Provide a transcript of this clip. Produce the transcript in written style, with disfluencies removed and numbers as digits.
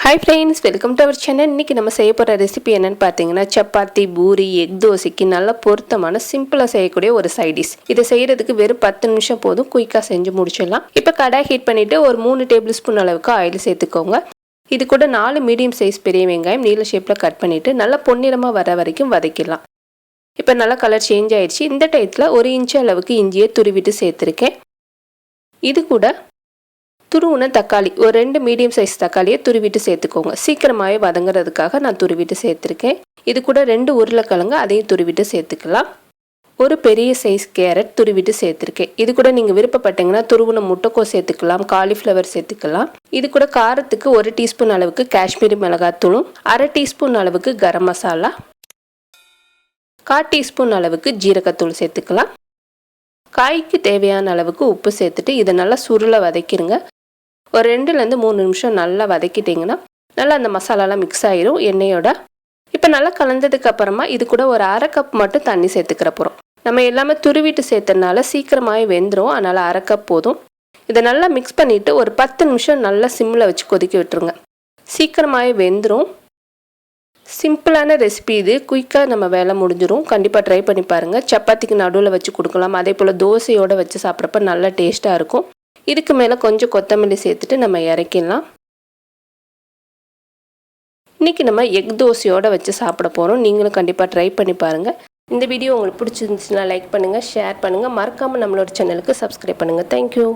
Hi friends, welcome to our channel. இன்னைக்கு நம்ம செய்ய போற ரெசிபி என்னன்னு பாத்தீங்கன்னா சப்பாத்தி, பூரி, எக் தோசைக்கு நல்ல பொருத்தமான சிம்பிளா செய்யக்கூடிய ஒரு சைட் டிஷ். இத செய்யிறதுக்கு வெறும் 10 நிமிஷம் போதும், குயிக்கா செஞ்சு முடிச்சிடலாம். இப்போ கடாய் ஹீட் பண்ணிட்டு ஒரு 3 டேபிள் ஸ்பூன் அளவுக்கு ஆயில் சேர்த்துக்கோங்க. இது கூட 4 மீடியம் சைஸ் பெரிய வெங்காயம் நீல ஷேப்ல கட் பண்ணிட்டு நல்லா பொன்னிறமா வர வரைக்கும் வதக்கிடலாம். இப்போ நல்லா கலர் சேஞ்ச் ஆயிடுச்சு. இந்த டைத்துல 1 இன்ச் அளவுக்கு இஞ்சியை துருவிட்டு சேர்த்திருக்கேன். இது கூட துருவுன தக்காளி ஒரு 2 மீடியம் சைஸ் தக்காளியை துருவிட்டு சேர்த்துக்கோங்க. சீக்கிரமாகவே வதங்குறதுக்காக நான் துருவிட்டு சேர்த்துருக்கேன். இது கூட 2 உருளைக்கிழங்கு அதையும் துருவிட்டு சேர்த்துக்கலாம். ஒரு பெரிய சைஸ் கேரட் துருவிட்டு சேர்த்துருக்கேன். இது கூட நீங்கள் விருப்பப்பட்டீங்கன்னா துருவுன முட்டைக்கோஸ் சேர்த்துக்கலாம், காலிஃப்ளவர் சேர்த்துக்கலாம். இது கூட காரத்துக்கு 1 டீஸ்பூன் அளவுக்கு காஷ்மீரி மிளகாத்தூளும், 1/2 டீஸ்பூன் அளவுக்கு கரம் மசாலா, 1/4 டீஸ்பூன் அளவுக்கு ஜீரகத்தூள் சேர்த்துக்கலாம். காய்க்கு தேவையான அளவுக்கு உப்பு சேர்த்துட்டு இதை நல்லா சுருள வதக்கிடுங்க. ஒரு 2லேருந்து 3 நிமிஷம் நல்லா வதக்கிட்டிங்கன்னா நல்லா அந்த மசாலாலாம் மிக்ஸ் ஆயிரும் எண்ணெயோட. இப்போ நல்லா கலந்ததுக்கு அப்புறமா இது கூட ஒரு 1/2 கப் மட்டும் தண்ணி சேர்த்துக்கிற போகிறோம். நம்ம எல்லாமே துருவிட்டு சேர்த்தனால சீக்கிரமாகவே வெந்துடும், அதனால் 1/2 கப் போதும். இதை நல்லா மிக்ஸ் பண்ணிவிட்டு ஒரு 10 நிமிஷம் நல்லா சிம்மில் வச்சு கொதிக்க விட்டுருங்க. சீக்கிரமாகவே வெந்துடும். சிம்பிளான ரெசிபி இது, குயிக்காக நம்ம வேலை முடிஞ்சிடும். கண்டிப்பாக ட்ரை பண்ணி பாருங்கள். சப்பாத்திக்கு நடுவில் வச்சு கொடுக்கலாம், அதே போல் தோசையோடு வச்சு சாப்பிட்றப்ப நல்லா டேஸ்ட்டாக இருக்கும். இதுக்கு மேலே கொஞ்சம் கொத்தமல்லி சேர்த்துட்டு நம்ம இறக்கிடலாம். இன்றைக்கி நம்ம எக் தோசையோடு வச்சு சாப்பிட போகிறோம். நீங்களும் கண்டிப்பாக ட்ரை பண்ணி பாருங்கள். இந்த வீடியோ உங்களுக்கு பிடிச்சிருந்துச்சுன்னா லைக் பண்ணுங்கள், ஷேர் பண்ணுங்கள். மறக்காமல் நம்மளோட சேனலுக்கு சப்ஸ்கிரைப் பண்ணுங்கள். தேங்க்யூ.